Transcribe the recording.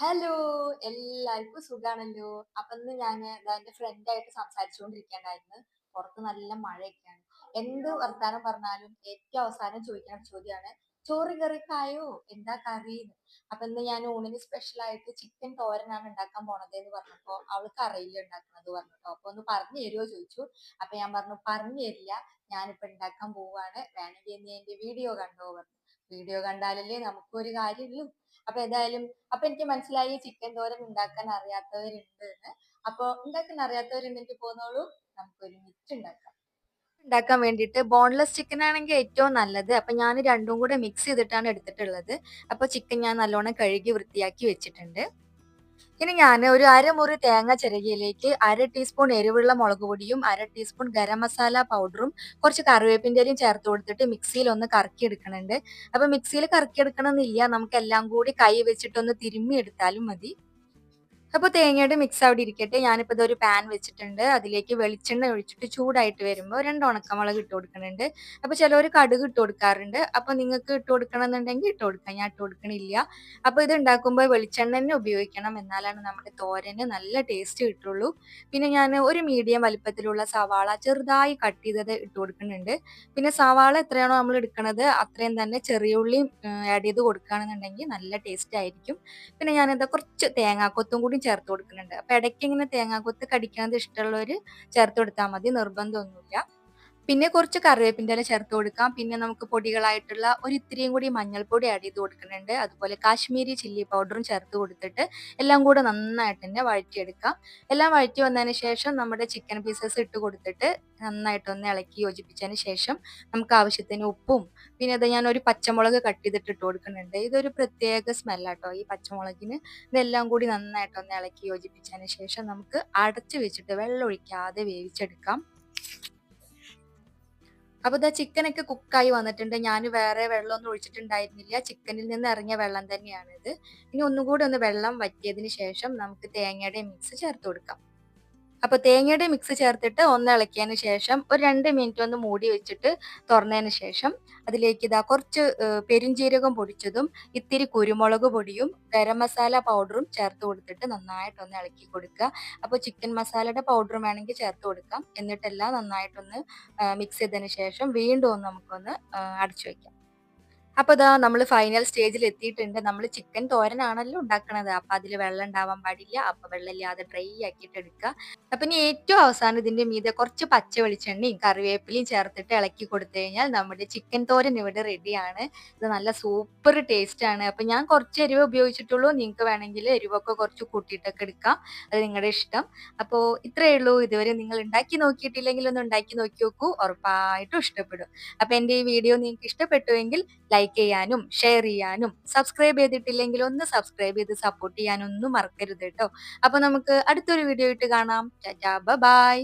Hello! എല്ലാർക്കും സുഖാണല്ലോ. അപ്പൊ ഇന്ന് ഞാന് എന്റെ ഫ്രണ്ടായിട്ട് സംസാരിച്ചുകൊണ്ടിരിക്കുകയായിരുന്നു. പുറത്ത് നല്ല മഴയൊക്കെയാണ്. എന്ത് വർത്താനം പറഞ്ഞാലും ഏറ്റവും അവസാനം ചോദിക്കുന്ന ചോദ്യമാണ് ചോറ് കറിയൊക്കെ ആയോ? എന്താ കറീന്ന്? അപ്പൊ ഇന്ന് ഞാൻ ഊണിന് സ്പെഷ്യൽ ആയിട്ട് ചിക്കൻ തോരനാണ് ഉണ്ടാക്കാൻ പോണത് എന്ന് പറഞ്ഞപ്പോ അവൾക്ക് അറിയില്ല ഉണ്ടാക്കുന്നത് പറഞ്ഞിട്ടോ. അപ്പൊ ഒന്ന് പറഞ്ഞു തരുമോ ചോദിച്ചു. അപ്പൊ ഞാൻ പറഞ്ഞു പറഞ്ഞു തരില്ല. ഞാനിപ്പോ ഉണ്ടാക്കാൻ പോവാണ്. വേണമെങ്കിൽ നീ എന്റെ വീഡിയോ കണ്ടോ പറഞ്ഞു. വീഡിയോ കണ്ടാലല്ലേ നമുക്കൊരു കാര്യമുള്ളൂ. അപ്പൊ ഏതായാലും അപ്പൊ എനിക്ക് മനസ്സിലായി ചിക്കൻ തോരൻ ഉണ്ടാക്കാൻ അറിയാത്തവരുണ്ട് എന്ന്. അപ്പൊ ഉണ്ടാക്കാൻ അറിയാത്തവരുണ്ടെങ്കിൽ പോന്നോളൂ, നമുക്ക് ഒരുമിച്ച് ഉണ്ടാക്കാം. ഉണ്ടാക്കാൻ വേണ്ടിയിട്ട് ബോൺലെസ് ചിക്കൻ ആണെങ്കിൽ ഏറ്റവും നല്ലത്. അപ്പൊ ഞാൻ രണ്ടും കൂടെ മിക്സ് ചെയ്തിട്ടാണ് എടുത്തിട്ടുള്ളത്. അപ്പൊ ചിക്കൻ ഞാൻ നല്ലോണം കഴുകി വൃത്തിയാക്കി വെച്ചിട്ടുണ്ട്. ഇനി ഞാൻ ഒരു അരമുറി തേങ്ങ ചിരകിയതിലേക്ക് 1/2 ടീസ്പൂൺ എരിവുള്ള മുളക് പൊടിയും 1/2 ടീസ്പൂൺ ഗരം മസാല പൗഡറും കുറച്ച് കറിവേപ്പിൻ്റെ ഇലയും ചേർത്ത് കൊടുത്തിട്ട് മിക്സിയിൽ ഒന്ന് കറക്കി എടുക്കുന്നുണ്ട്. അപ്പൊ മിക്സിയിൽ കറക്കി എടുക്കണമെന്നില്ല, നമുക്ക് എല്ലാം കൂടി കൈ വെച്ചിട്ടൊന്ന് തിരുമ്മി എടുത്താലും മതി. അപ്പൊ തേങ്ങയുടെ മിക്സ് അവിടെ ഇരിക്കട്ടെ. ഞാനിപ്പോ ഇതൊരു പാൻ വെച്ചിട്ടുണ്ട്. അതിലേക്ക് വെളിച്ചെണ്ണ ഒഴിച്ചിട്ട് ചൂടായിട്ട് വരുമ്പോൾ 2 ഉണക്കമുളക് ഇട്ട് കൊടുക്കുന്നുണ്ട്. അപ്പൊ ചിലവര് കടുക് ഇട്ട് കൊടുക്കാറുണ്ട്. അപ്പൊ നിങ്ങൾക്ക് ഇട്ട് കൊടുക്കണമെന്നുണ്ടെങ്കിൽ ഇട്ട് കൊടുക്കാം. ഞാൻ ഇട്ട് കൊടുക്കണില്ല. അപ്പൊ ഇത് ഉണ്ടാക്കുമ്പോൾ വെളിച്ചെണ്ണ തന്നെ ഉപയോഗിക്കണം. എന്നാലാണ് നമ്മുടെ തോരന് നല്ല ടേസ്റ്റ് കിട്ടുള്ളൂ. പിന്നെ ഞാൻ ഒരു മീഡിയം വലിപ്പത്തിലുള്ള സവാള ചെറുതായി കട്ട് ചെയ്തത് ഇട്ട് കൊടുക്കുന്നുണ്ട്. പിന്നെ സവാള എത്രയാണോ നമ്മൾ എടുക്കുന്നത് അത്രയും തന്നെ ചെറിയ ഉള്ളിയും ആഡ് ചെയ്ത് കൊടുക്കുകയാണെന്നുണ്ടെങ്കിൽ നല്ല ടേസ്റ്റ് ആയിരിക്കും. പിന്നെ ഞാനെന്താ കുറച്ച് തേങ്ങാക്കൊത്തും കൂടി ചേർത്ത് കൊടുക്കുന്നുണ്ട്. അപ്പൊ ഇടയ്ക്ക് ഇങ്ങനെ തേങ്ങാക്കൊത്ത് കടിക്കുന്നത് ഇഷ്ടമുള്ളവര് ചേർത്ത് കൊടുത്താൽ മതി, നിർബന്ധമൊന്നുമില്ല. പിന്നെ കുറച്ച് കറിവേപ്പിൻ്റെ ഇല ചേർത്ത് കൊടുക്കാം. പിന്നെ നമുക്ക് പൊടികളായിട്ടുള്ള ഒരു ഇത്തിരിയും കൂടി മഞ്ഞൾപ്പൊടി ആഡ് ചെയ്ത് കൊടുക്കുന്നുണ്ട്. അതുപോലെ കാശ്മീരി ചില്ലി പൗഡറും ചേർത്ത് കൊടുത്തിട്ട് എല്ലാം കൂടെ നന്നായിട്ട് തന്നെ വഴറ്റിയെടുക്കാം. എല്ലാം വഴറ്റി വന്നതിന് ശേഷം നമ്മുടെ ചിക്കൻ പീസസ് ഇട്ട് കൊടുത്തിട്ട് നന്നായിട്ടൊന്ന് ഇളക്കി യോജിപ്പിച്ചതിന് ശേഷം നമുക്ക് ആവശ്യത്തിന് ഉപ്പും പിന്നെ ഇത് ഞാൻ ഒരു പച്ചമുളക് കട്ട് ചെയ്തിട്ട് ഇട്ട് കൊടുക്കുന്നുണ്ട്. ഇതൊരു പ്രത്യേക സ്മെല്ലാട്ടോ ഈ പച്ചമുളകിന്. ഇതെല്ലാം കൂടി നന്നായിട്ടൊന്ന് ഇളക്കി യോജിപ്പിച്ചതിന് ശേഷം നമുക്ക് അടച്ചു വെച്ചിട്ട് വെള്ളം ഒഴിക്കാതെ വേവിച്ചെടുക്കാം. അപ്പൊ ദാ ചിക്കനൊക്കെ കുക്കായി വന്നിട്ടുണ്ട്. ഞാൻ വേറെ വെള്ളമൊന്നും ഒഴിച്ചിട്ടുണ്ടായിരുന്നില്ല. ചിക്കനിൽ നിന്ന് ഇറങ്ങിയ വെള്ളം തന്നെയാണിത്. ഇനി ഒന്നുകൂടി ഒന്ന് വെള്ളം വറ്റിയതിന് ശേഷം നമുക്ക് തേങ്ങയുടെ മിക്സ് ചേർത്ത് കൊടുക്കാം. അപ്പൊ തേങ്ങയുടെ മിക്സ് ചേർത്തിട്ട് ഒന്ന് ഇളക്കിയതിന് ശേഷം ഒരു 2 മിനിറ്റ് ഒന്ന് മൂടി വെച്ചിട്ട് തുറന്നതിന് ശേഷം അതിലേക്ക് ഇതാ കുറച്ച് പെരുംജീരകം പൊടിച്ചതും ഇത്തിരി കുരുമുളക് പൊടിയും ഗരം മസാല പൗഡറും ചേർത്ത് കൊടുത്തിട്ട് നന്നായിട്ടൊന്ന് ഇളക്കി കൊടുക്കുക. അപ്പോൾ ചിക്കൻ മസാലയുടെ പൗഡറും വേണമെങ്കിൽ ചേർത്ത് കൊടുക്കാം. എന്നിട്ടെല്ലാം നന്നായിട്ടൊന്ന് മിക്സ് ചെയ്തതിന് ശേഷം വീണ്ടും ഒന്ന് നമുക്കൊന്ന് അടച്ചു വെക്കാം. അപ്പൊ ദാ നമ്മള് ഫൈനൽ സ്റ്റേജിൽ എത്തിയിട്ടുണ്ട്. നമ്മള് ചിക്കൻ തോരനാണല്ലോ ഉണ്ടാക്കണത്. അപ്പൊ അതില് വെള്ളം ഉണ്ടാവാൻ പാടില്ല. അപ്പൊ വെള്ളമില്ലാതെ ഡ്രൈ ആക്കിയിട്ട് എടുക്കുക. അപ്പൊ ഇനി ഏറ്റവും അവസാനം ഇതിന്റെ മീതെ കുറച്ച് പച്ച വെളിച്ചെണ്ണയും കറിവേപ്പിലയും ചേർത്തിട്ട് ഇളക്കി കൊടുത്തു കഴിഞ്ഞാൽ നമ്മുടെ ചിക്കൻ തോരൻ ഇവിടെ റെഡിയാണ്. ഇത് നല്ല സൂപ്പർ ടേസ്റ്റ് ആണ്. അപ്പൊ ഞാൻ കുറച്ച് എരിവ് ഉപയോഗിച്ചിട്ടുള്ളൂ. നിങ്ങൾക്ക് വേണമെങ്കിൽ എരിവൊക്കെ കുറച്ച് കൂട്ടിയിട്ടൊക്കെ എടുക്കാം. അത് നിങ്ങളുടെ ഇഷ്ടം. അപ്പോ ഇത്രയേ ഉള്ളൂ. ഇതുവരെ നിങ്ങൾ ഉണ്ടാക്കി നോക്കിയിട്ടില്ലെങ്കിൽ ഒന്ന് ഉണ്ടാക്കി നോക്കി നോക്കൂ. ഉറപ്പായിട്ടും ഇഷ്ടപ്പെടും. അപ്പൊ എന്റെ ഈ വീഡിയോ നിങ്ങൾക്ക് ഇഷ്ടപ്പെട്ടുവെങ്കിൽ ലൈക്ക് ചെയ്യാനും ഷെയർ ചെയ്യാനും സബ്സ്ക്രൈബ് ചെയ്തിട്ടില്ലെങ്കിൽ ഒന്ന് സബ്സ്ക്രൈബ് ചെയ്ത് സപ്പോർട്ട് ചെയ്യാനൊന്നും മറക്കരുത് കേട്ടോ. അപ്പൊ നമുക്ക് അടുത്തൊരു വീഡിയോ ആയിട്ട് കാണാം. Tata bye.